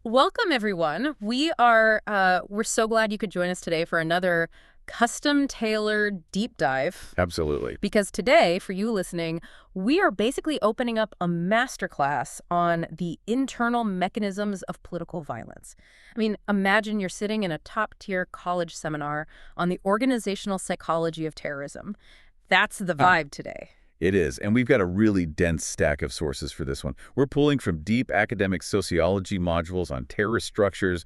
Welcome, everyone. We're so glad you could join us today for another custom-tailored deep dive. Absolutely. Because today, for you listening, we are basically opening up a masterclass on the internal mechanisms of political violence. I mean, imagine you're sitting in a top-tier college seminar on the organizational psychology of terrorism. That's the Huh. vibe today. It is. And we've got a really dense stack of sources for this one. We're pulling from deep academic sociology modules on terrorist structures,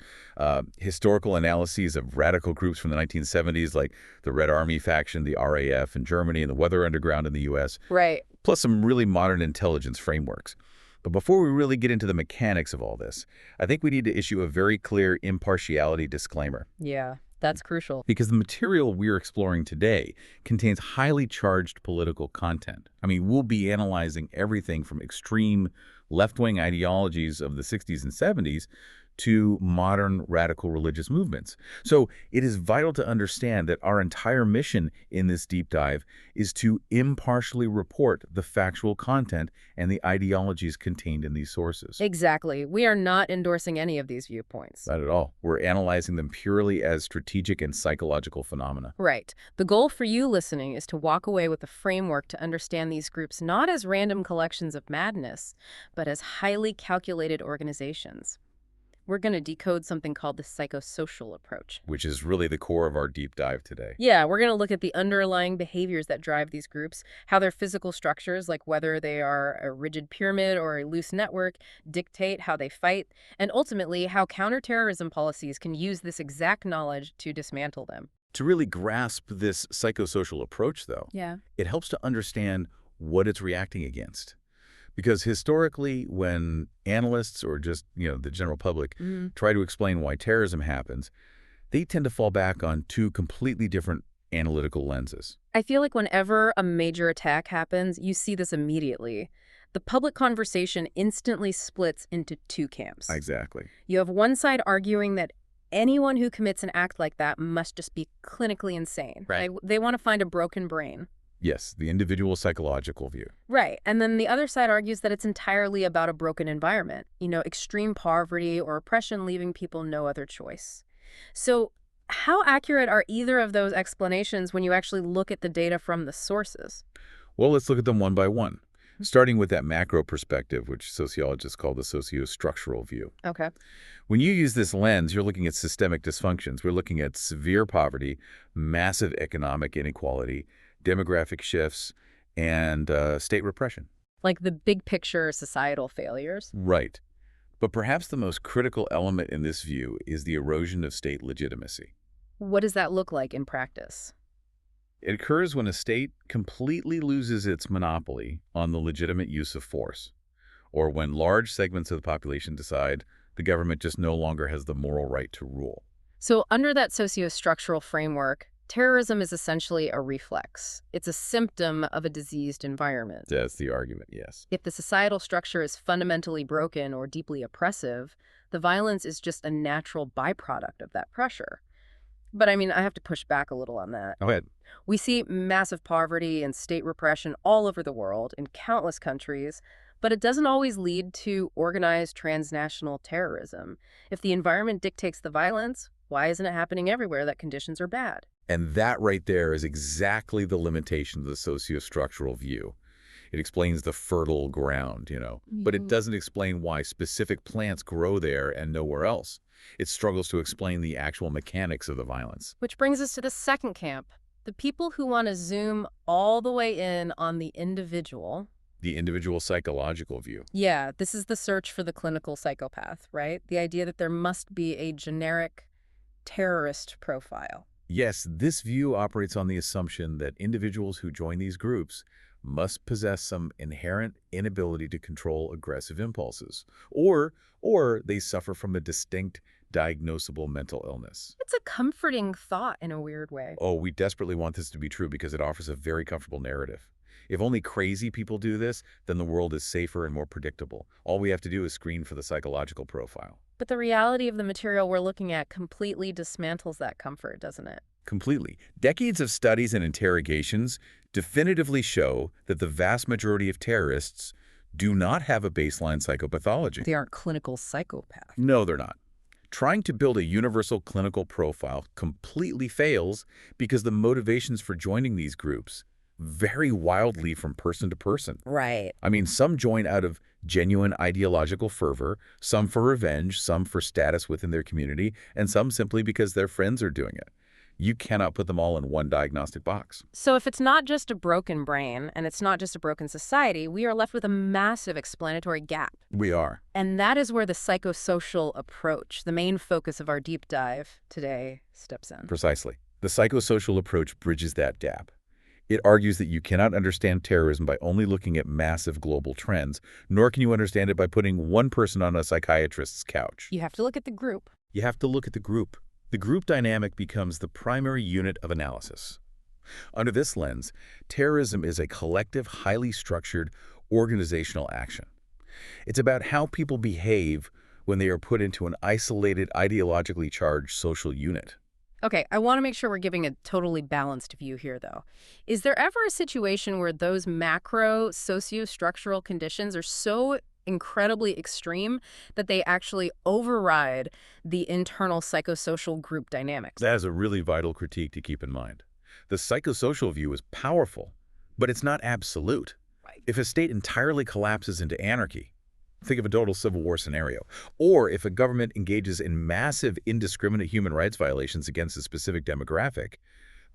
historical analyses of radical groups from the 1970s, like the Red Army faction, the RAF in Germany, and the Weather Underground in the U.S., Right. plus some really modern intelligence frameworks. But before we really get into the mechanics of all this, I think we need to issue a very clear impartiality disclaimer. Yeah, that's crucial. Because the material we're exploring today contains highly charged political content. I mean, we'll be analyzing everything from extreme left-wing ideologies of the 60s and 70s to modern radical religious movements. So it is vital to understand that our entire mission in this deep dive is to impartially report the factual content and the ideologies contained in these sources. Exactly. We are not endorsing any of these viewpoints. Not at all. We're analyzing them purely as strategic and psychological phenomena. Right. The goal for you listening is to walk away with a framework to understand these groups not as random collections of madness, but as highly calculated organizations. We're going to decode something called the psychosocial approach. Which is really the core of our deep dive today. Yeah, we're going to look at the underlying behaviors that drive these groups, how their physical structures, like whether they are a rigid pyramid or a loose network, dictate how they fight, and ultimately how counterterrorism policies can use this exact knowledge to dismantle them. To really grasp this psychosocial approach, though, Yeah. it helps to understand what it's reacting against. Because historically, when analysts or just, the general public try to explain why terrorism happens, they tend to fall back on two completely different analytical lenses. I feel like whenever a major attack happens, you see this immediately. The public conversation instantly splits into two camps. Exactly. You have one side arguing that anyone who commits an act like that must just be clinically insane. Right. They want to find a broken brain. Yes, the individual psychological view. Right. And then the other side argues that it's entirely about a broken environment, extreme poverty or oppression leaving people no other choice. So how accurate are either of those explanations when you actually look at the data from the sources? Well, let's look at them one by one, starting with that macro perspective, which sociologists call the sociostructural view. Okay. When you use this lens, you're looking at systemic dysfunctions. We're looking at severe poverty, massive economic inequality, demographic shifts, and state repression. Like the big picture societal failures? Right. But perhaps the most critical element in this view is the erosion of state legitimacy. What does that look like in practice? It occurs when a state completely loses its monopoly on the legitimate use of force, or when large segments of the population decide the government just no longer has the moral right to rule. So under that sociostructural framework, terrorism is essentially a reflex. It's a symptom of a diseased environment. That's the argument, yes. If the societal structure is fundamentally broken or deeply oppressive, the violence is just a natural byproduct of that pressure. But I mean, I have to push back a little on that. Go ahead. We see massive poverty and state repression all over the world in countless countries, but it doesn't always lead to organized transnational terrorism. If the environment dictates the violence, why isn't it happening everywhere that conditions are bad? And that right there is exactly the limitation of the sociostructural view. It explains the fertile ground, but it doesn't explain why specific plants grow there and nowhere else. It struggles to explain the actual mechanics of the violence. Which brings us to the second camp, the people who want to zoom all the way in on the individual. The individual psychological view. Yeah, this is the search for the clinical psychopath, right? The idea that there must be a generic terrorist profile. Yes, this view operates on the assumption that individuals who join these groups must possess some inherent inability to control aggressive impulses, or they suffer from a distinct diagnosable mental illness. It's a comforting thought in a weird way. Oh, we desperately want this to be true because it offers a very comfortable narrative. If only crazy people do this, then the world is safer and more predictable. All we have to do is screen for the psychological profile. But the reality of the material we're looking at completely dismantles that comfort, doesn't it? Completely. Decades of studies and interrogations definitively show that the vast majority of terrorists do not have a baseline psychopathology. They aren't clinical psychopaths. No, they're not. Trying to build a universal clinical profile completely fails because the motivations for joining these groups vary wildly from person to person. Right. I mean, some join out of genuine ideological fervor, some for revenge, some for status within their community, and some simply because their friends are doing it. You cannot put them all in one diagnostic box. So if it's not just a broken brain and it's not just a broken society, we are left with a massive explanatory gap. We are. And that is where the psychosocial approach, the main focus of our deep dive today, steps in. Precisely. The psychosocial approach bridges that gap. It argues that you cannot understand terrorism by only looking at massive global trends, nor can you understand it by putting one person on a psychiatrist's couch. You have to look at the group. You have to look at the group. The group dynamic becomes the primary unit of analysis. Under this lens, terrorism is a collective, highly structured organizational action. It's about how people behave when they are put into an isolated, ideologically charged social unit. Okay, I want to make sure we're giving a totally balanced view here, though. Is there ever a situation where those macro socio-structural conditions are so incredibly extreme that they actually override the internal psychosocial group dynamics? That is a really vital critique to keep in mind. The psychosocial view is powerful, but it's not absolute. Right. If a state entirely collapses into anarchy, think of a total civil war scenario, or if a government engages in massive indiscriminate human rights violations against a specific demographic,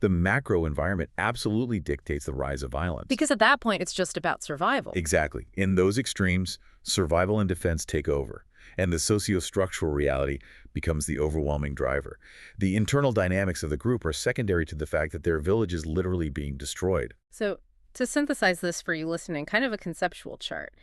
the macro environment absolutely dictates the rise of violence. Because at that point, it's just about survival. Exactly. In those extremes, survival and defense take over, and the socio-structural reality becomes the overwhelming driver. The internal dynamics of the group are secondary to the fact that their village is literally being destroyed. So to synthesize this for you listening, kind of a conceptual chart.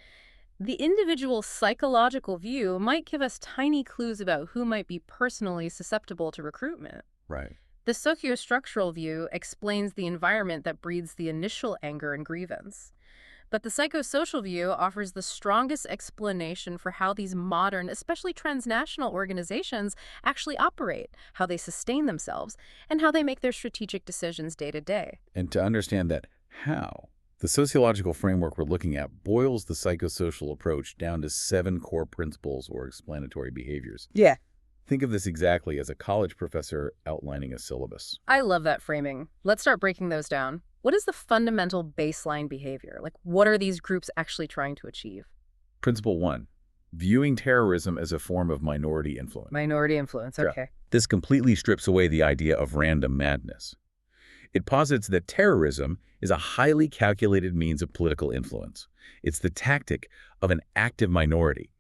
The individual psychological view might give us tiny clues about who might be personally susceptible to recruitment. Right. The sociostructural view explains the environment that breeds the initial anger and grievance. But the psychosocial view offers the strongest explanation for how these modern, especially transnational organizations actually operate, how they sustain themselves, and how they make their strategic decisions day to day. And to understand that how, the sociological framework we're looking at boils the psychosocial approach down to 7 core principles or explanatory behaviors. Yeah. Think of this exactly as a college professor outlining a syllabus. I love that framing. Let's start breaking those down. What is the fundamental baseline behavior? Like, what are these groups actually trying to achieve? Principle 1, viewing terrorism as a form of minority influence. Minority influence, okay. This completely strips away the idea of random madness. It posits that terrorism is a highly calculated means of political influence. It's the tactic of an active minority,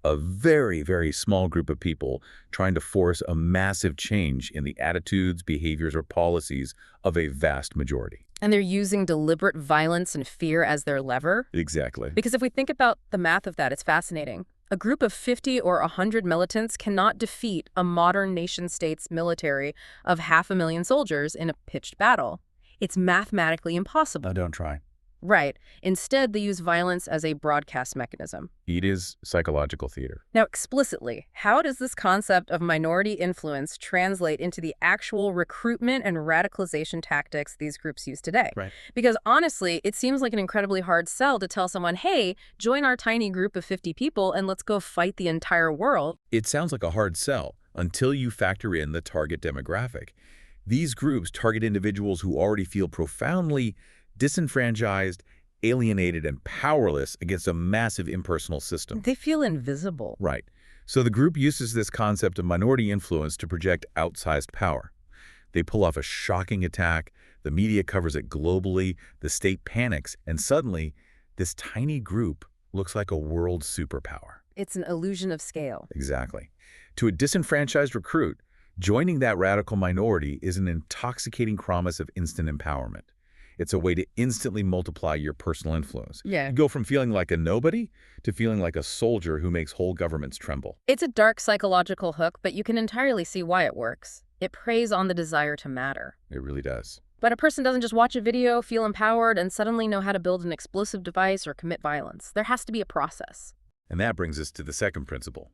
a very, very small group of people trying to force a massive change in the attitudes, behaviors, or policies of a vast majority. And they're using deliberate violence and fear as their lever? Exactly. Because if we think about the math of that, it's fascinating. A group of 50 or 100 militants cannot defeat a modern nation-state's military of 500,000 soldiers in a pitched battle. It's mathematically impossible. Now don't try. Right. Instead, they use violence as a broadcast mechanism. It is psychological theater. Now, explicitly, how does this concept of minority influence translate into the actual recruitment and radicalization tactics these groups use today? Right. Because honestly, it seems like an incredibly hard sell to tell someone, hey, join our tiny group of 50 people and let's go fight the entire world. It sounds like a hard sell until you factor in the target demographic. These groups target individuals who already feel profoundly disenfranchised, alienated, and powerless against a massive impersonal system. They feel invisible. Right. So the group uses this concept of minority influence to project outsized power. They pull off a shocking attack, the media covers it globally, the state panics, and suddenly, this tiny group looks like a world superpower. It's an illusion of scale. Exactly. To a disenfranchised recruit, joining that radical minority is an intoxicating promise of instant empowerment. It's a way to instantly multiply your personal influence. Yeah. You go from feeling like a nobody to feeling like a soldier who makes whole governments tremble. It's a dark psychological hook, but you can entirely see why it works. It preys on the desire to matter. It really does. But a person doesn't just watch a video, feel empowered, and suddenly know how to build an explosive device or commit violence. There has to be a process. And that brings us to the second principle.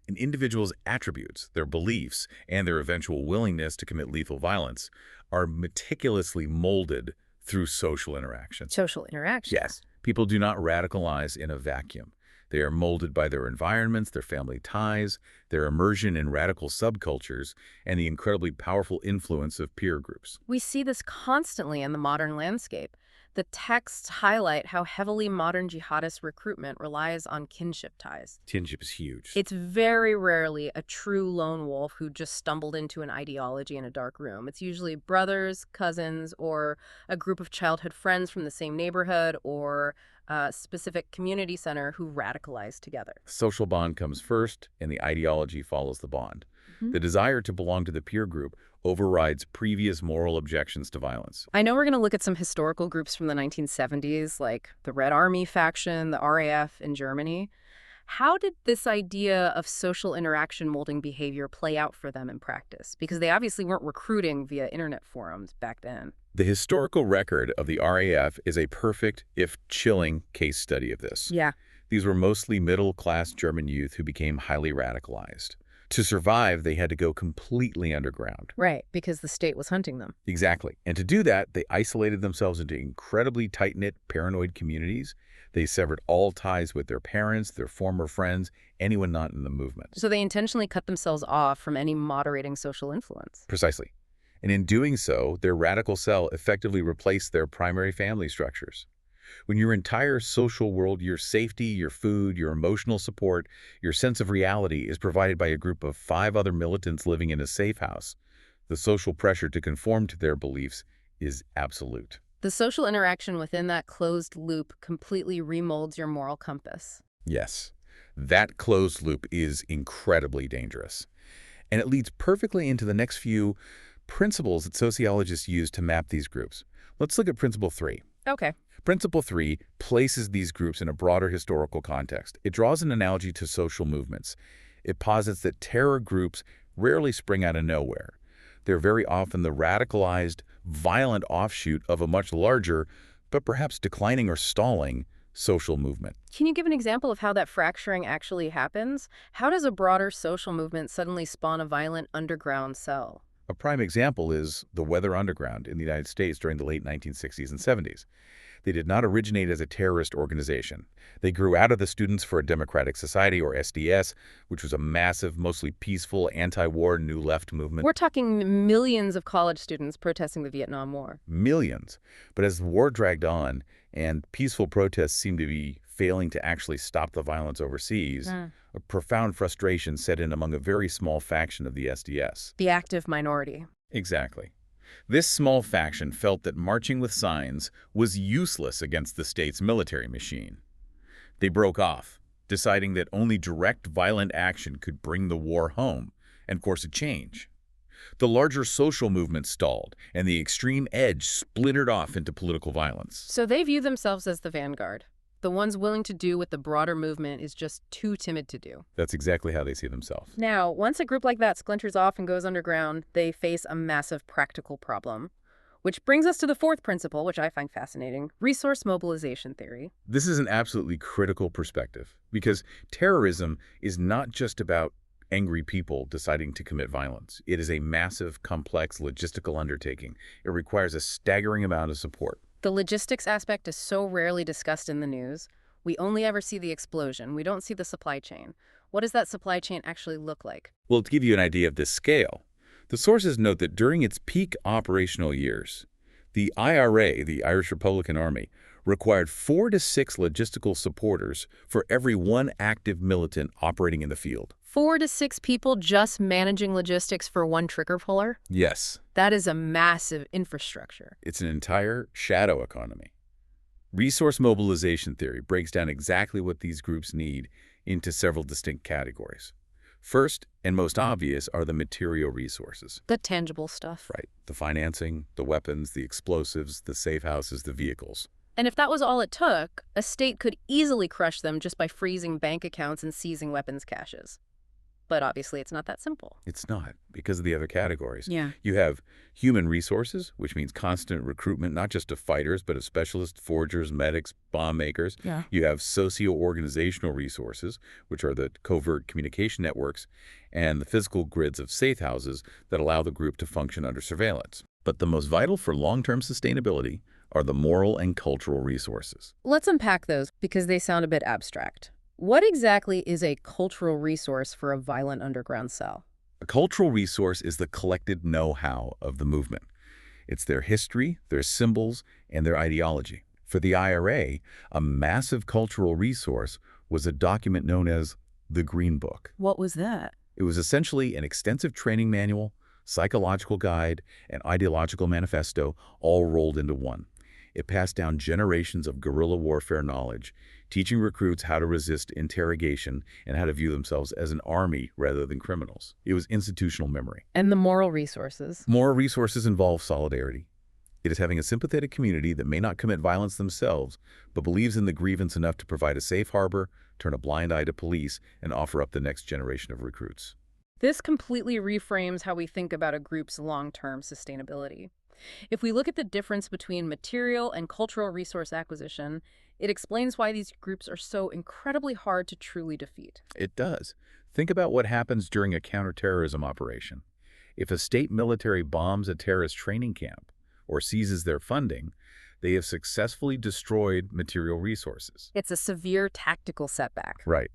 An individual's attributes, their beliefs, and their eventual willingness to commit lethal violence are meticulously molded through social interaction. Social interaction. Yes. People do not radicalize in a vacuum. They are molded by their environments, their family ties, their immersion in radical subcultures, and the incredibly powerful influence of peer groups. We see this constantly in the modern landscape. The texts highlight how heavily modern jihadist recruitment relies on kinship ties. Kinship is huge. It's very rarely a true lone wolf who just stumbled into an ideology in a dark room. It's usually brothers, cousins, or a group of childhood friends from the same neighborhood or a specific community center who radicalize together. Social bond comes first, and the ideology follows the bond. The desire to belong to the peer group overrides previous moral objections to violence. I know we're going to look at some historical groups from the 1970s, like the Red Army faction, the RAF in Germany. How did this idea of social interaction molding behavior play out for them in practice? Because they obviously weren't recruiting via internet forums back then. The historical record of the RAF is a perfect, if chilling, case study of this. Yeah. These were mostly middle-class German youth who became highly radicalized. To survive, they had to go completely underground. Right, because the state was hunting them. Exactly. And to do that, they isolated themselves into incredibly tight-knit, paranoid communities. They severed all ties with their parents, their former friends, anyone not in the movement. So they intentionally cut themselves off from any moderating social influence. Precisely. And in doing so, their radical cell effectively replaced their primary family structures. When your entire social world, your safety, your food, your emotional support, your sense of reality is provided by a group of 5 other militants living in a safe house, the social pressure to conform to their beliefs is absolute. The social interaction within that closed loop completely remolds your moral compass. Yes, that closed loop is incredibly dangerous. And it leads perfectly into the next few principles that sociologists use to map these groups. Let's look at Principle 3. Okay. Principle 3 places these groups in a broader historical context. It draws an analogy to social movements. It posits that terror groups rarely spring out of nowhere. They're very often the radicalized, violent offshoot of a much larger, but perhaps declining or stalling, social movement. Can you give an example of how that fracturing actually happens? How does a broader social movement suddenly spawn a violent underground cell? A prime example is the Weather Underground in the United States during the late 1960s and 70s. They did not originate as a terrorist organization. They grew out of the Students for a Democratic Society, or SDS, which was a massive, mostly peaceful, anti-war New Left movement. We're talking millions of college students protesting the Vietnam War. Millions. But as the war dragged on and peaceful protests seemed to be failing to actually stop the violence overseas, a profound frustration set in among a very small faction of the SDS. The active minority. Exactly. This small faction felt that marching with signs was useless against the state's military machine. They broke off, deciding that only direct violent action could bring the war home and force a change. The larger social movement stalled, and the extreme edge splintered off into political violence. So they view themselves as the vanguard, the ones willing to do what the broader movement is just too timid to do. That's exactly how they see themselves. Now, once a group like that splinters off and goes underground, they face a massive practical problem. Which brings us to the 4th principle, which I find fascinating, resource mobilization theory. This is an absolutely critical perspective, because terrorism is not just about angry people deciding to commit violence. It is a massive, complex logistical undertaking. It requires a staggering amount of support. The logistics aspect is so rarely discussed in the news. We only ever see the explosion. We don't see the supply chain. What does that supply chain actually look like? Well, to give you an idea of this scale, the sources note that during its peak operational years, the IRA, the Irish Republican Army, required 4 to 6 logistical supporters for every 1 active militant operating in the field. 4 to 6 people just managing logistics for 1 trigger puller? Yes. That is a massive infrastructure. It's an entire shadow economy. Resource mobilization theory breaks down exactly what these groups need into several distinct categories. First, and most obvious, are the material resources. The tangible stuff. Right. The financing, the weapons, the explosives, the safe houses, the vehicles. And if that was all it took, a state could easily crush them just by freezing bank accounts and seizing weapons caches. But obviously it's not that simple. It's not, because of the other categories. Yeah. You have human resources, which means constant recruitment, not just of fighters, but of specialists, forgers, medics, bomb makers. Yeah. You have socio-organizational resources, which are the covert communication networks, and the physical grids of safe houses that allow the group to function under surveillance. But the most vital for long-term sustainability are the moral and cultural resources. Let's unpack those because they sound a bit abstract. What exactly is a cultural resource for a violent underground cell? A cultural resource is the collected know-how of the movement. It's their history, their symbols, and their ideology. For the IRA, a massive cultural resource was a document known as the Green Book. What was that? It was essentially an extensive training manual, psychological guide, and ideological manifesto all rolled into one. It passed down generations of guerrilla warfare knowledge, teaching recruits how to resist interrogation and how to view themselves as an army rather than criminals. It was institutional memory. And the moral resources? Moral resources involve solidarity. It is having a sympathetic community that may not commit violence themselves, but believes in the grievance enough to provide a safe harbor, turn a blind eye to police, and offer up the next generation of recruits. This completely reframes how we think about a group's long-term sustainability. If we look at the difference between material and cultural resource acquisition, it explains why these groups are so incredibly hard to truly defeat. It does. Think about what happens during a counterterrorism operation. If a state military bombs a terrorist training camp or seizes their funding, they have successfully destroyed material resources. It's a severe tactical setback. Right.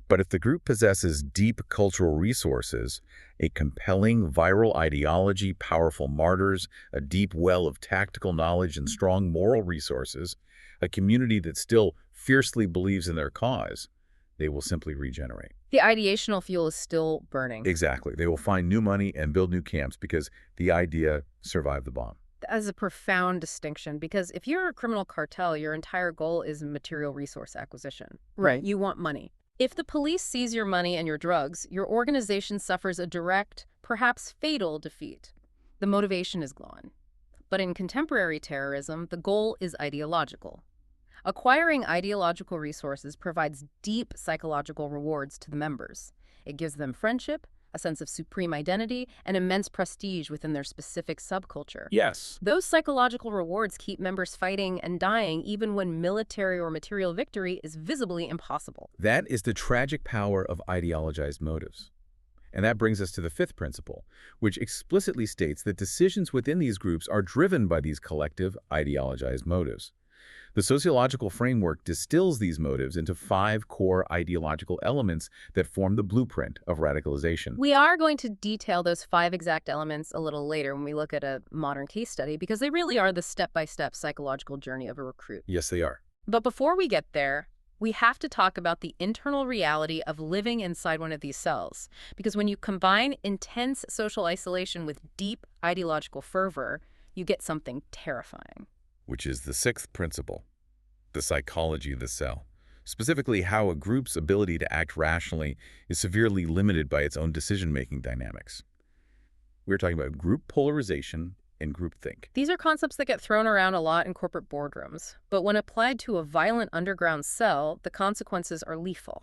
But if the group possesses deep cultural resources, a compelling viral ideology, powerful martyrs, a deep well of tactical knowledge and strong moral resources, a community that still fiercely believes in their cause, they will simply regenerate. The ideational fuel is still burning. Exactly. They will find new money and build new camps because the idea survived the bomb. That is a profound distinction because if you're a criminal cartel, your entire goal is material resource acquisition. Right. You want money. If the police seize your money and your drugs, your organization suffers a direct, perhaps fatal defeat. The motivation is gone. But in contemporary terrorism, the goal is ideological. Acquiring ideological resources provides deep psychological rewards to the members. It gives them friendship, a sense of supreme identity, and immense prestige within their specific subculture. Yes. Those psychological rewards keep members fighting and dying even when military or material victory is visibly impossible. That is the tragic power of ideologized motives. And that brings us to the fifth principle, which explicitly states that decisions within these groups are driven by these collective ideologized motives. The sociological framework distills these motives into 5 core ideological elements that form the blueprint of radicalization. We are going to detail those 5 exact elements a little later when we look at a modern case study because they really are the step-by-step psychological journey of a recruit. Yes, they are. But before we get there, we have to talk about the internal reality of living inside one of these cells. Because when you combine intense social isolation with deep ideological fervor, you get something terrifying. Which is the 6th principle, the psychology of the cell. Specifically, how a group's ability to act rationally is severely limited by its own decision-making dynamics. We're talking about group polarization and groupthink. These are concepts that get thrown around a lot in corporate boardrooms, but when applied to a violent underground cell, the consequences are lethal.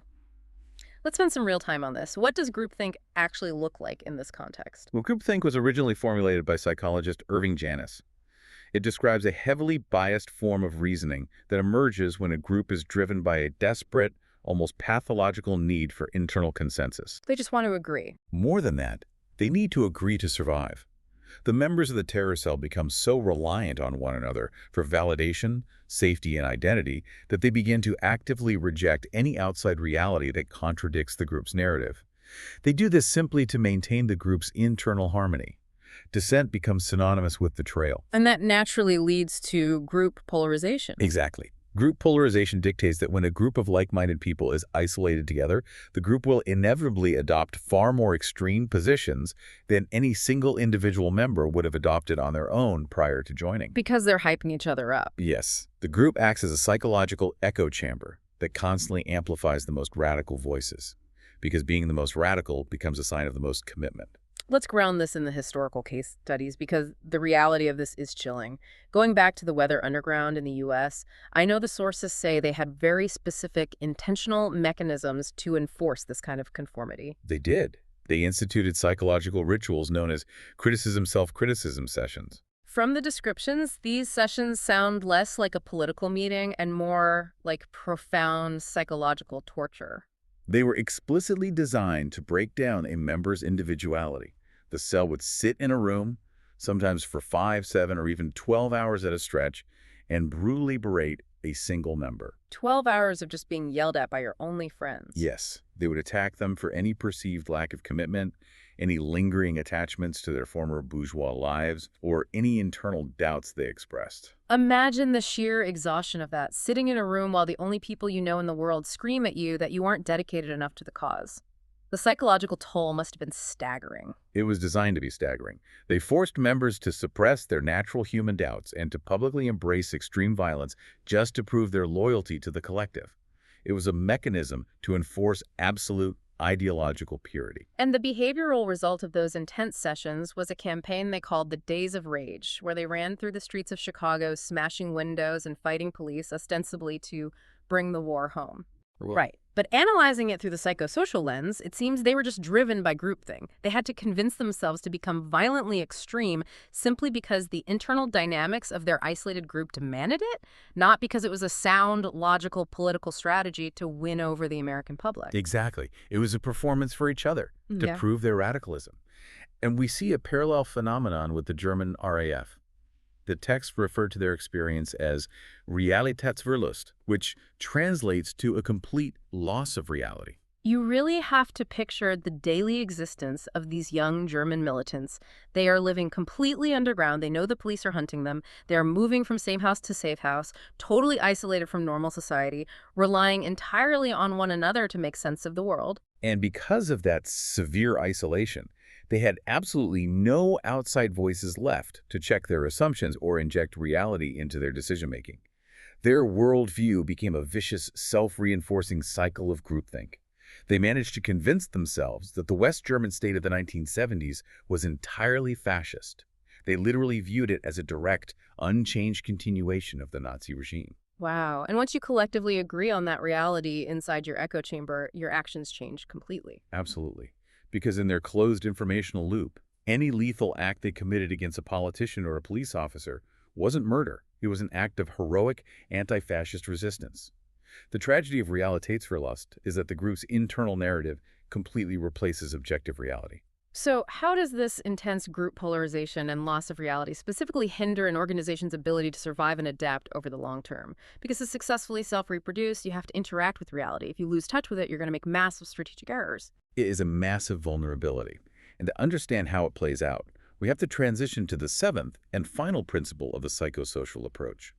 Let's spend some real time on this. What does groupthink actually look like in this context? Well, groupthink was originally formulated by psychologist Irving Janis. It describes a heavily biased form of reasoning that emerges when a group is driven by a desperate, almost pathological need for internal consensus. They just want to agree. More than that, they need to agree to survive. The members of the terror cell become so reliant on one another for validation, safety, and identity that they begin to actively reject any outside reality that contradicts the group's narrative. They do this simply to maintain the group's internal harmony. Dissent becomes synonymous with betrayal. And that naturally leads to group polarization. Exactly. Group polarization dictates that when a group of like-minded people is isolated together, the group will inevitably adopt far more extreme positions than any single individual member would have adopted on their own prior to joining. Because they're hyping each other up. Yes. The group acts as a psychological echo chamber that constantly amplifies the most radical voices, because being the most radical becomes a sign of the most commitment. Let's ground this in the historical case studies because the reality of this is chilling. Going back to the Weather Underground in the U.S., I know the sources say they had very specific intentional mechanisms to enforce this kind of conformity. They did. They instituted psychological rituals known as criticism self-criticism sessions. From the descriptions, these sessions sound less like a political meeting and more like profound psychological torture. They were explicitly designed to break down a member's individuality. The cell would sit in a room, sometimes for 5, 7, or even 12 hours at a stretch, and brutally berate a single member. 12 hours of just being yelled at by your only friends. Yes, they would attack them for any perceived lack of commitment, any lingering attachments to their former bourgeois lives, or any internal doubts they expressed. Imagine the sheer exhaustion of that, sitting in a room while the only people you know in the world scream at you that you aren't dedicated enough to the cause. The psychological toll must have been staggering. It was designed to be staggering. They forced members to suppress their natural human doubts and to publicly embrace extreme violence just to prove their loyalty to the collective. It was a mechanism to enforce absolute ideological purity. And the behavioral result of those intense sessions was a campaign they called the Days of Rage, where they ran through the streets of Chicago, smashing windows and fighting police, ostensibly to bring the war home. Right. But analyzing it through the psychosocial lens, it seems they were just driven by groupthink. They had to convince themselves to become violently extreme simply because the internal dynamics of their isolated group demanded it, not because it was a sound, logical political strategy to win over the American public. Exactly. It was a performance for each other to Yeah. prove their radicalism. And we see a parallel phenomenon with the German RAF. The text referred to their experience as Realitätsverlust, which translates to a complete loss of reality. You really have to picture the daily existence of these young German militants. They are living completely underground. They know the police are hunting them. They are moving from safe house to safe house, totally isolated from normal society, relying entirely on one another to make sense of the world. And because of that severe isolation, they had absolutely no outside voices left to check their assumptions or inject reality into their decision-making. Their worldview became a vicious, self-reinforcing cycle of groupthink. They managed to convince themselves that the West German state of the 1970s was entirely fascist. They literally viewed it as a direct, unchanged continuation of the Nazi regime. Wow. And once you collectively agree on that reality inside your echo chamber, your actions change completely. Absolutely. Because in their closed informational loop, any lethal act they committed against a politician or a police officer wasn't murder. It was an act of heroic anti-fascist resistance. The tragedy of Realitätsverlust is that the group's internal narrative completely replaces objective reality. So how does this intense group polarization and loss of reality specifically hinder an organization's ability to survive and adapt over the long term? Because to successfully self-reproduce, you have to interact with reality. If you lose touch with it, you're going to make massive strategic errors. It is a massive vulnerability. And to understand how it plays out, we have to transition to the seventh and final principle of the psychosocial approach.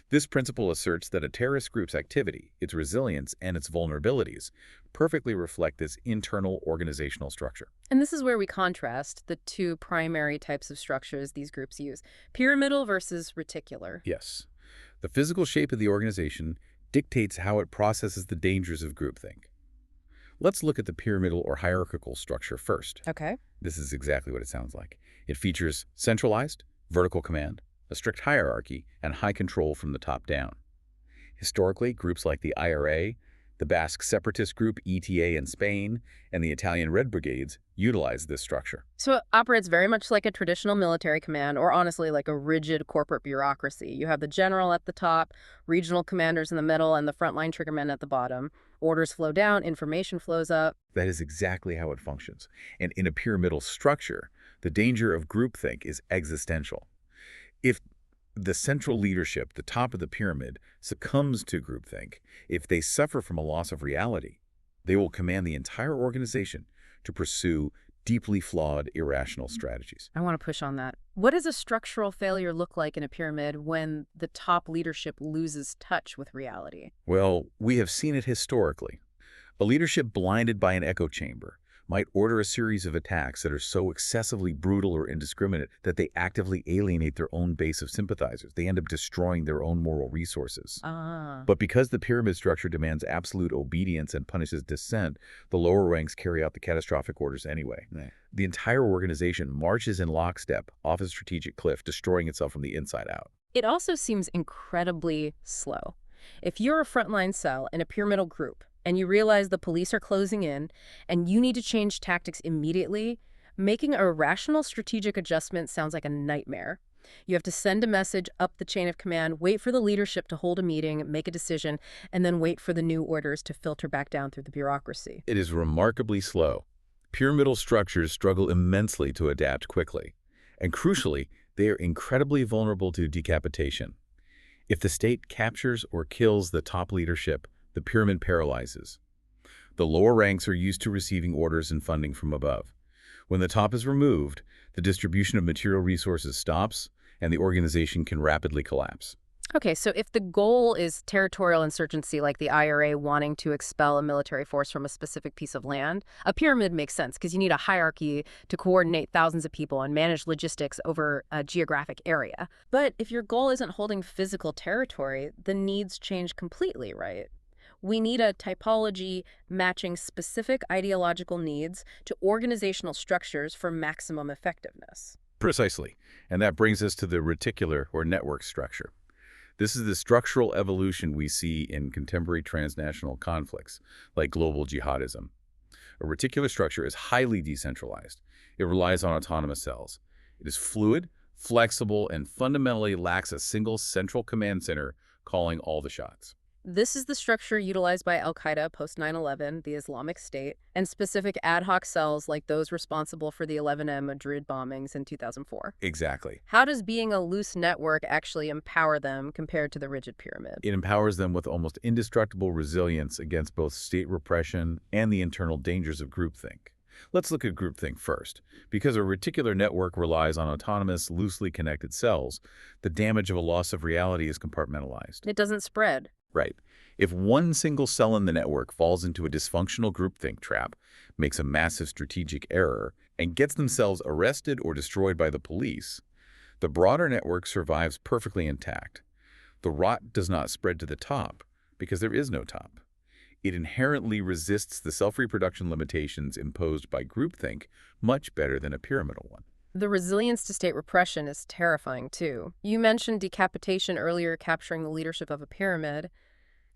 This principle asserts that a terrorist group's activity, its resilience, and its vulnerabilities perfectly reflect this internal organizational structure. And this is where we contrast the two primary types of structures these groups use, pyramidal versus reticular. Yes. The physical shape of the organization dictates how it processes the dangers of groupthink. Let's look at the pyramidal or hierarchical structure first. Okay. This is exactly what it sounds like. It features centralized, vertical command, a strict hierarchy, and high control from the top down. Historically, groups like the IRA, the Basque separatist group ETA in Spain, and the Italian Red Brigades utilized this structure. So it operates very much like a traditional military command, or honestly like a rigid corporate bureaucracy. You have the general at the top, regional commanders in the middle, and the frontline triggermen at the bottom. Orders flow down, information flows up. That is exactly how it functions. And in a pyramidal structure, the danger of groupthink is existential. If the central leadership, the top of the pyramid, succumbs to groupthink, if they suffer from a loss of reality, they will command the entire organization to pursue deeply flawed, irrational strategies. I want to push on that. What does a structural failure look like in a pyramid when the top leadership loses touch with reality? Well, we have seen it historically. A leadership blinded by an echo chamber might order a series of attacks that are so excessively brutal or indiscriminate that they actively alienate their own base of sympathizers. They end up destroying their own moral resources. But because the pyramid structure demands absolute obedience and punishes dissent, the lower ranks carry out the catastrophic orders anyway. Right. The entire organization marches in lockstep off a strategic cliff, destroying itself from the inside out. It also seems incredibly slow. If you're a frontline cell in a pyramidal group, and you realize the police are closing in, and you need to change tactics immediately, making a rational strategic adjustment sounds like a nightmare. You have to send a message up the chain of command, wait for the leadership to hold a meeting, make a decision, and then wait for the new orders to filter back down through the bureaucracy. It is remarkably slow. Pyramidal structures struggle immensely to adapt quickly. And crucially, they are incredibly vulnerable to decapitation. If the state captures or kills the top leadership, the pyramid paralyzes. The lower ranks are used to receiving orders and funding from above. When the top is removed, the distribution of material resources stops, and the organization can rapidly collapse. Okay, so if the goal is territorial insurgency, like the IRA wanting to expel a military force from a specific piece of land, a pyramid makes sense because you need a hierarchy to coordinate thousands of people and manage logistics over a geographic area. But if your goal isn't holding physical territory, the needs change completely, right? We need a typology matching specific ideological needs to organizational structures for maximum effectiveness. Precisely. And that brings us to the reticular or network structure. This is the structural evolution we see in contemporary transnational conflicts, like global jihadism. A reticular structure is highly decentralized. It relies on autonomous cells. It is fluid, flexible, and fundamentally lacks a single central command center calling all the shots. This is the structure utilized by al-Qaeda post 9/11, the Islamic State, and specific ad hoc cells like those responsible for the 11M Madrid bombings in 2004. Exactly. How does being a loose network actually empower them compared to the rigid pyramid? It empowers them with almost indestructible resilience against both state repression and the internal dangers of groupthink. Let's look at groupthink first. Because a reticular network relies on autonomous, loosely connected cells, the damage of a loss of reality is compartmentalized. It doesn't spread. Right. If one single cell in the network falls into a dysfunctional groupthink trap, makes a massive strategic error, and gets themselves arrested or destroyed by the police, the broader network survives perfectly intact. The rot does not spread to the top because there is no top. It inherently resists the self-reproduction limitations imposed by groupthink much better than a pyramidal one. The resilience to state repression is terrifying, too. You mentioned decapitation earlier, capturing the leadership of a pyramid.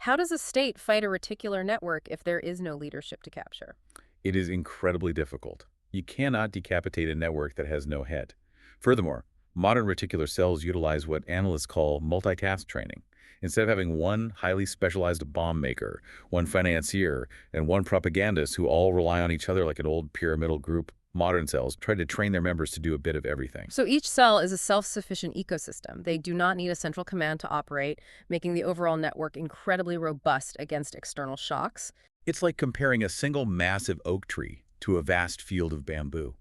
How does a state fight a reticular network if there is no leadership to capture? It is incredibly difficult. You cannot decapitate a network that has no head. Furthermore, modern reticular cells utilize what analysts call multitask training. Instead of having one highly specialized bomb maker, one financier, and one propagandist who all rely on each other like an old pyramidal group, modern cells try to train their members to do a bit of everything. So each cell is a self-sufficient ecosystem. They do not need a central command to operate, making the overall network incredibly robust against external shocks. It's like comparing a single massive oak tree to a vast field of bamboo.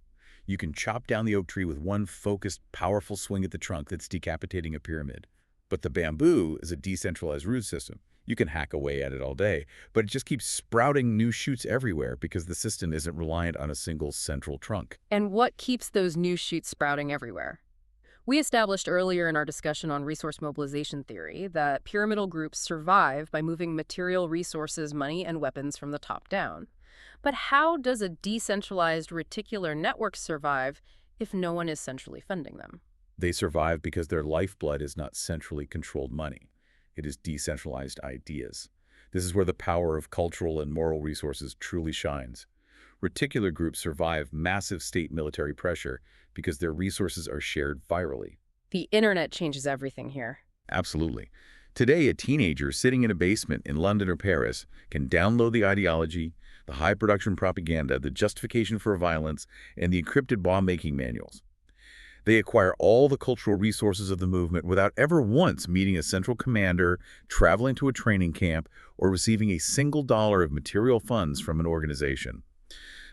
You can chop down the oak tree with one focused, powerful swing at the trunk that's decapitating a pyramid. But the bamboo is a decentralized root system. You can hack away at it all day, but it just keeps sprouting new shoots everywhere because the system isn't reliant on a single central trunk. And what keeps those new shoots sprouting everywhere? We established earlier in our discussion on resource mobilization theory that pyramidal groups survive by moving material resources, money, and weapons from the top down. But how does a decentralized reticular network survive if no one is centrally funding them? They survive because their lifeblood is not centrally controlled money. It is decentralized ideas. This is where the power of cultural and moral resources truly shines. Reticular groups survive massive state military pressure because their resources are shared virally. The internet changes everything here. Absolutely. Today, a teenager sitting in a basement in London or Paris can download the ideology, the high-production propaganda, the justification for violence, and the encrypted bomb-making manuals. They acquire all the cultural resources of the movement without ever once meeting a central commander, traveling to a training camp, or receiving a single dollar of material funds from an organization.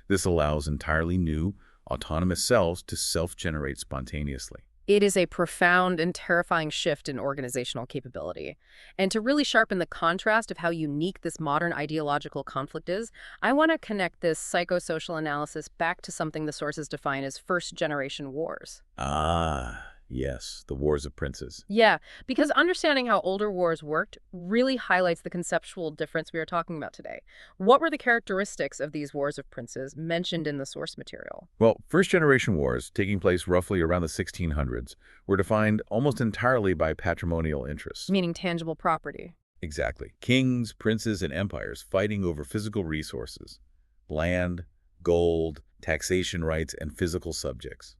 This allows entirely new, autonomous cells to self-generate spontaneously. It is a profound and terrifying shift in organizational capability. And to really sharpen the contrast of how unique this modern ideological conflict is, I want to connect this psychosocial analysis back to something the sources define as first-generation wars. Ah, yes, the Wars of Princes. Yeah, because understanding how older wars worked really highlights the conceptual difference we are talking about today. What were the characteristics of these wars of princes mentioned in the source material? Well, first-generation wars, taking place roughly around the 1600s, were defined almost entirely by patrimonial interests. Meaning tangible property. Exactly. Kings, princes, and empires fighting over physical resources, land, gold, taxation rights, and physical subjects.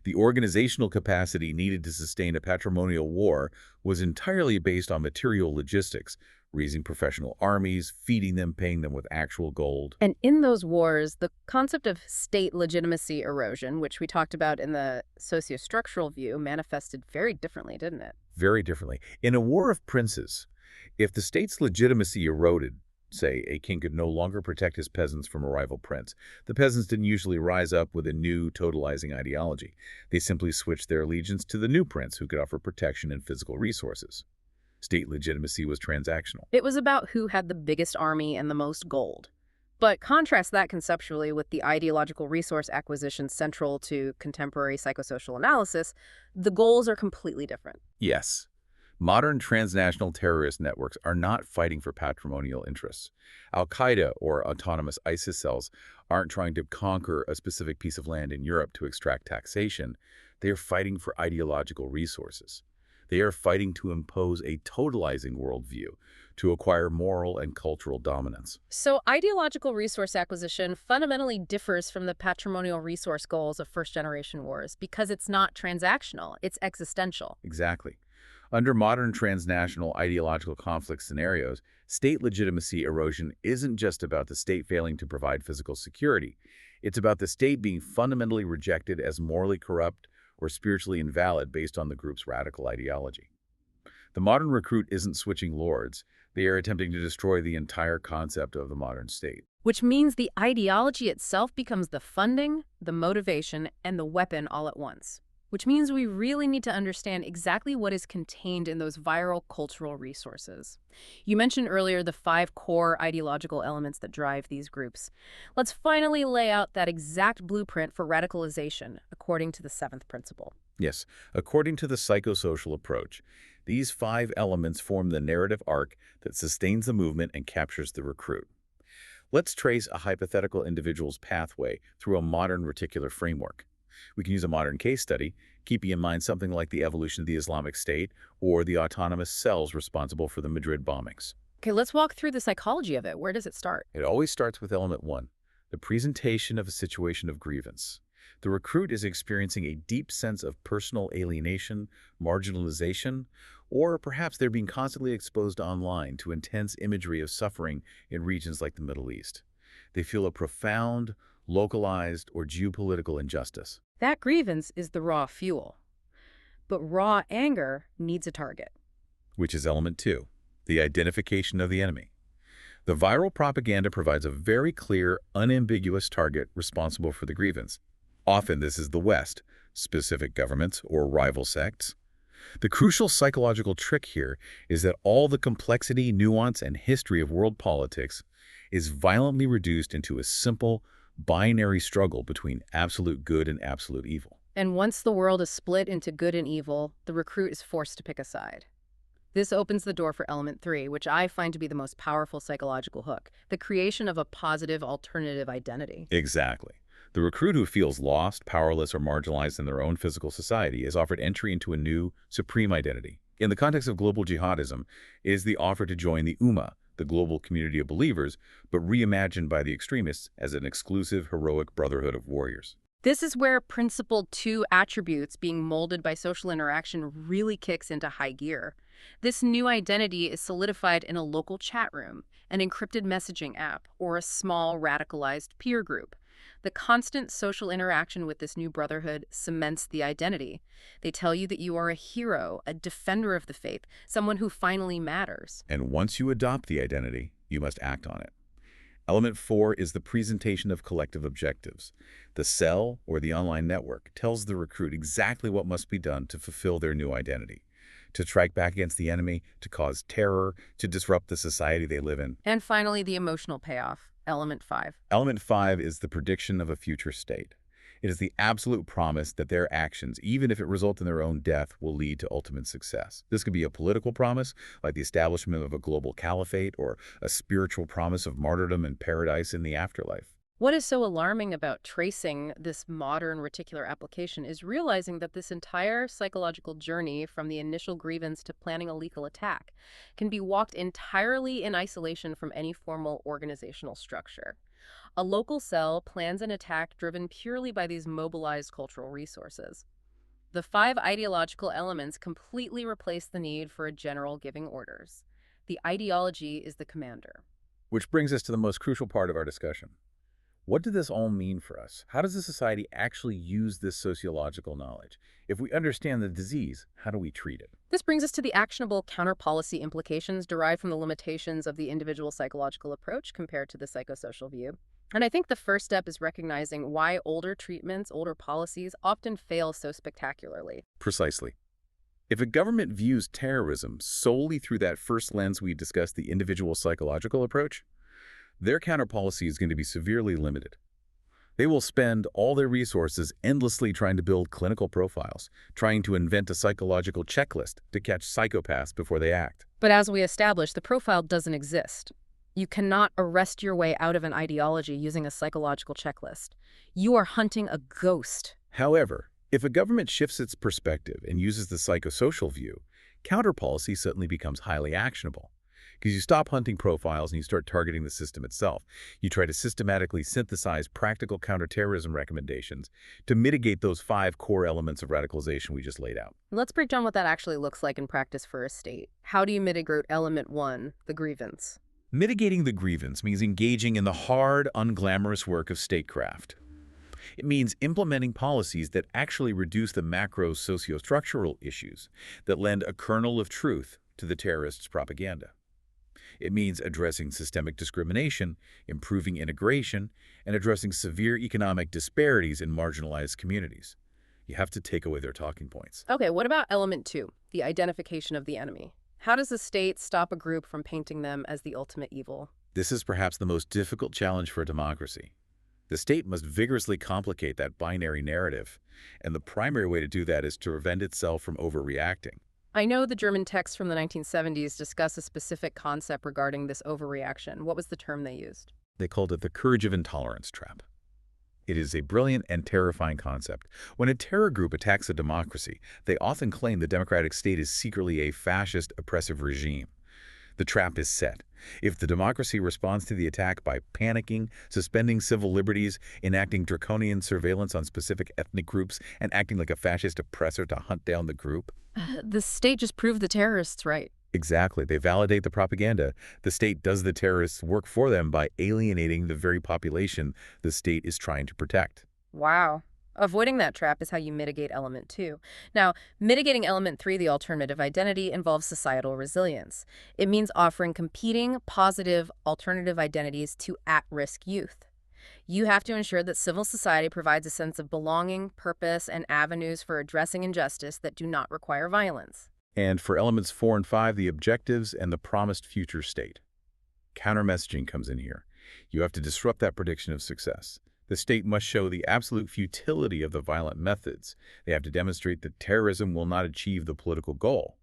The organizational capacity needed to sustain a patrimonial war was entirely based on material logistics, raising professional armies, feeding them, paying them with actual gold. And in those wars, the concept of state legitimacy erosion, which we talked about in the sociostructural view, manifested very differently, didn't it? Very differently. In a war of princes, if the state's legitimacy eroded, say, a king could no longer protect his peasants from a rival prince. The peasants didn't usually rise up with a new, totalizing ideology. They simply switched their allegiance to the new prince who could offer protection and physical resources. State legitimacy was transactional. It was about who had the biggest army and the most gold. But contrast that conceptually with the ideological resource acquisition central to contemporary psychosocial analysis, the goals are completely different. Yes. Modern transnational terrorist networks are not fighting for patrimonial interests. Al-Qaeda or autonomous ISIS cells aren't trying to conquer a specific piece of land in Europe to extract taxation. They are fighting for ideological resources. They are fighting to impose a totalizing worldview, to acquire moral and cultural dominance. So ideological resource acquisition fundamentally differs from the patrimonial resource goals of first-generation wars because it's not transactional, it's existential. Exactly. Under modern transnational ideological conflict scenarios, state legitimacy erosion isn't just about the state failing to provide physical security. It's about the state being fundamentally rejected as morally corrupt or spiritually invalid based on the group's radical ideology. The modern recruit isn't switching lords. They are attempting to destroy the entire concept of the modern state. Which means the ideology itself becomes the funding, the motivation, and the weapon all at once. Which means we really need to understand exactly what is contained in those viral cultural resources. You mentioned earlier the 5 core ideological elements that drive these groups. Let's finally lay out that exact blueprint for radicalization, according to the 7th principle. Yes, according to the psychosocial approach, these 5 elements form the narrative arc that sustains the movement and captures the recruit. Let's trace a hypothetical individual's pathway through a modern reticular framework. We can use a modern case study, keeping in mind something like the evolution of the Islamic State or the autonomous cells responsible for the Madrid bombings. Okay, let's walk through the psychology of it. Where does it start? It always starts with element 1, the presentation of a situation of grievance. The recruit is experiencing a deep sense of personal alienation, marginalization, or perhaps they're being constantly exposed online to intense imagery of suffering in regions like the Middle East. They feel a profound, localized, or geopolitical injustice. That grievance is the raw fuel. But raw anger needs a target. Which is element 2, the identification of the enemy. The viral propaganda provides a very clear, unambiguous target responsible for the grievance. Often this is the West, specific governments, or rival sects. The crucial psychological trick here is that all the complexity, nuance, and history of world politics is violently reduced into a simple, binary struggle between absolute good and absolute evil. And once the world is split into good and evil, the recruit is forced to pick a side. This opens the door for element 3, which I find to be the most powerful psychological hook, the creation of a positive alternative identity. Exactly. The recruit who feels lost, powerless, or marginalized in their own physical society is offered entry into a new, supreme identity. In the context of global jihadism, it is the offer to join the Ummah, the global community of believers, but reimagined by the extremists as an exclusive, heroic brotherhood of warriors. This is where principle 2 attributes being molded by social interaction really kicks into high gear. This new identity is solidified in a local chat room, an encrypted messaging app, or a small radicalized peer group. The constant social interaction with this new brotherhood cements the identity. They tell you that you are a hero, a defender of the faith, someone who finally matters. And once you adopt the identity, you must act on it. Element 4 is the presentation of collective objectives. The cell, or the online network, tells the recruit exactly what must be done to fulfill their new identity. To strike back against the enemy, to cause terror, to disrupt the society they live in. And finally, the emotional payoff, element 5. Element 5 is the prediction of a future state. It is the absolute promise that their actions, even if it results in their own death, will lead to ultimate success. This could be a political promise, like the establishment of a global caliphate, or a spiritual promise of martyrdom and paradise in the afterlife. What is so alarming about tracing this modern reticular application is realizing that this entire psychological journey from the initial grievance to planning a lethal attack can be walked entirely in isolation from any formal organizational structure. A local cell plans an attack driven purely by these mobilized cultural resources. The 5 ideological elements completely replace the need for a general giving orders. The ideology is the commander. Which brings us to the most crucial part of our discussion. What did this all mean for us? How does a society actually use this sociological knowledge? If we understand the disease, how do we treat it? This brings us to the actionable counter-policy implications derived from the limitations of the individual psychological approach compared to the psychosocial view. And I think the first step is recognizing why older treatments, older policies often fail so spectacularly. Precisely. If a government views terrorism solely through that first lens we discussed, the individual psychological approach, their counter-policy is going to be severely limited. They will spend all their resources endlessly trying to build clinical profiles, trying to invent a psychological checklist to catch psychopaths before they act. But as we established, the profile doesn't exist. You cannot arrest your way out of an ideology using a psychological checklist. You are hunting a ghost. However, if a government shifts its perspective and uses the psychosocial view, counter-policy suddenly becomes highly actionable. Because you stop hunting profiles and you start targeting the system itself. You try to systematically synthesize practical counterterrorism recommendations to mitigate those 5 core elements of radicalization we just laid out. Let's break down what that actually looks like in practice for a state. How do you mitigate element 1, the grievance? Mitigating the grievance means engaging in the hard, unglamorous work of statecraft. It means implementing policies that actually reduce the macro sociostructural issues that lend a kernel of truth to the terrorists' propaganda. It means addressing systemic discrimination, improving integration, and addressing severe economic disparities in marginalized communities. You have to take away their talking points. Okay, what about element 2, the identification of the enemy? How does the state stop a group from painting them as the ultimate evil? This is perhaps the most difficult challenge for a democracy. The state must vigorously complicate that binary narrative, and the primary way to do that is to prevent itself from overreacting. I know the German texts from the 1970s discuss a specific concept regarding this overreaction. What was the term they used? They called it the courage of intolerance trap. It is a brilliant and terrifying concept. When a terror group attacks a democracy, they often claim the democratic state is secretly a fascist, oppressive regime. The trap is set. If the democracy responds to the attack by panicking, suspending civil liberties, enacting draconian surveillance on specific ethnic groups, and acting like a fascist oppressor to hunt down the group, The state just proved the terrorists right. exactly. They validate the propaganda. The state does the terrorists' work for them by alienating the very population the state is trying to protect. Wow. Avoiding that trap is how you mitigate element 2. Now, mitigating element 3, the alternative identity, involves societal resilience. It means offering competing, positive, alternative identities to at-risk youth. You have to ensure that civil society provides a sense of belonging, purpose, and avenues for addressing injustice that do not require violence. And for elements 4 and 5, the objectives and the promised future state. Counter-messaging comes in here. You have to disrupt that prediction of success. The state must show the absolute futility of the violent methods. They have to demonstrate that terrorism will not achieve the political goal.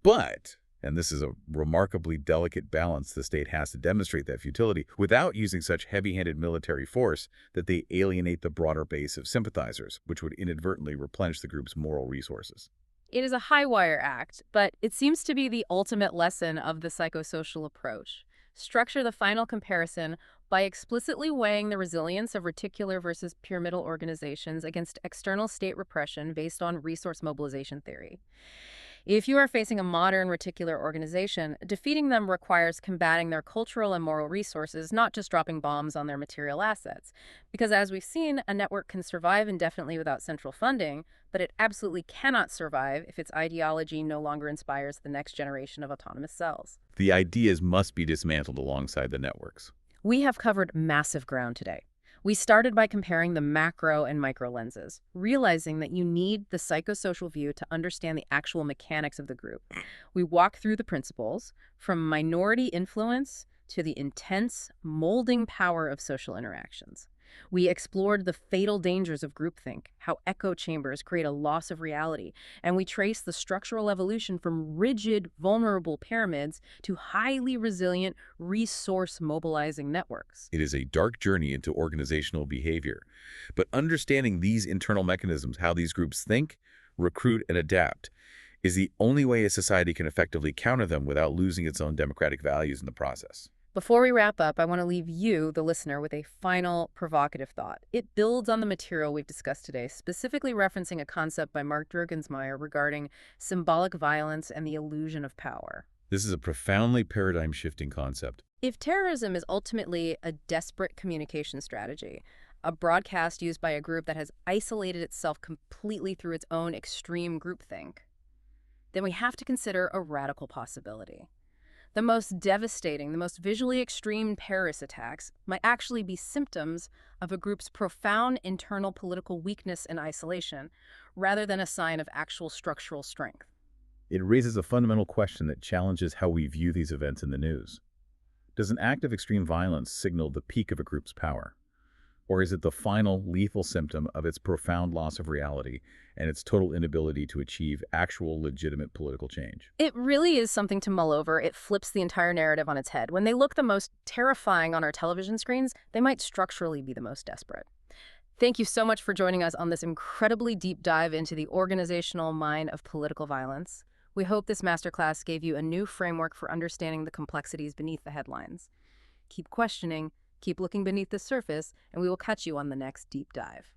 But, and this is a remarkably delicate balance, the state has to demonstrate that futility without using such heavy-handed military force that they alienate the broader base of sympathizers, which would inadvertently replenish the group's moral resources. It is a high-wire act, but it seems to be the ultimate lesson of the psychosocial approach. Structure the final comparison by explicitly weighing the resilience of reticular versus pyramidal organizations against external state repression based on resource mobilization theory. If you are facing a modern reticular organization, defeating them requires combating their cultural and moral resources, not just dropping bombs on their material assets. Because as we've seen, a network can survive indefinitely without central funding, but it absolutely cannot survive if its ideology no longer inspires the next generation of autonomous cells. The ideas must be dismantled alongside the networks. We have covered massive ground today. We started by comparing the macro and micro lenses, realizing that you need the psychosocial view to understand the actual mechanics of the group. We walked through the principles, from minority influence to the intense, molding power of social interactions. We explored the fatal dangers of groupthink, how echo chambers create a loss of reality, and we traced the structural evolution from rigid, vulnerable pyramids to highly resilient, resource-mobilizing networks. It is a dark journey into organizational behavior. But understanding these internal mechanisms, how these groups think, recruit, and adapt, is the only way a society can effectively counter them without losing its own democratic values in the process. Before we wrap up, I want to leave you, the listener, with a final provocative thought. It builds on the material we've discussed today, specifically referencing a concept by Mark Juergensmeyer regarding symbolic violence and the illusion of power. This is a profoundly paradigm-shifting concept. If terrorism is ultimately a desperate communication strategy, a broadcast used by a group that has isolated itself completely through its own extreme groupthink, then we have to consider a radical possibility. The most devastating, the most visually extreme terrorist attacks might actually be symptoms of a group's profound internal political weakness and isolation, rather than a sign of actual structural strength. It raises a fundamental question that challenges how we view these events in the news. Does an act of extreme violence signal the peak of a group's power? Or is it the final lethal symptom of its profound loss of reality and its total inability to achieve actual legitimate political change? It really is something to mull over. It flips the entire narrative on its head. When they look the most terrifying on our television screens, they might structurally be the most desperate. Thank you so much for joining us on this incredibly deep dive into the organizational mind of political violence. We hope this masterclass gave you a new framework for understanding the complexities beneath the headlines. Keep questioning, keep looking beneath the surface, and we will catch you on the next deep dive.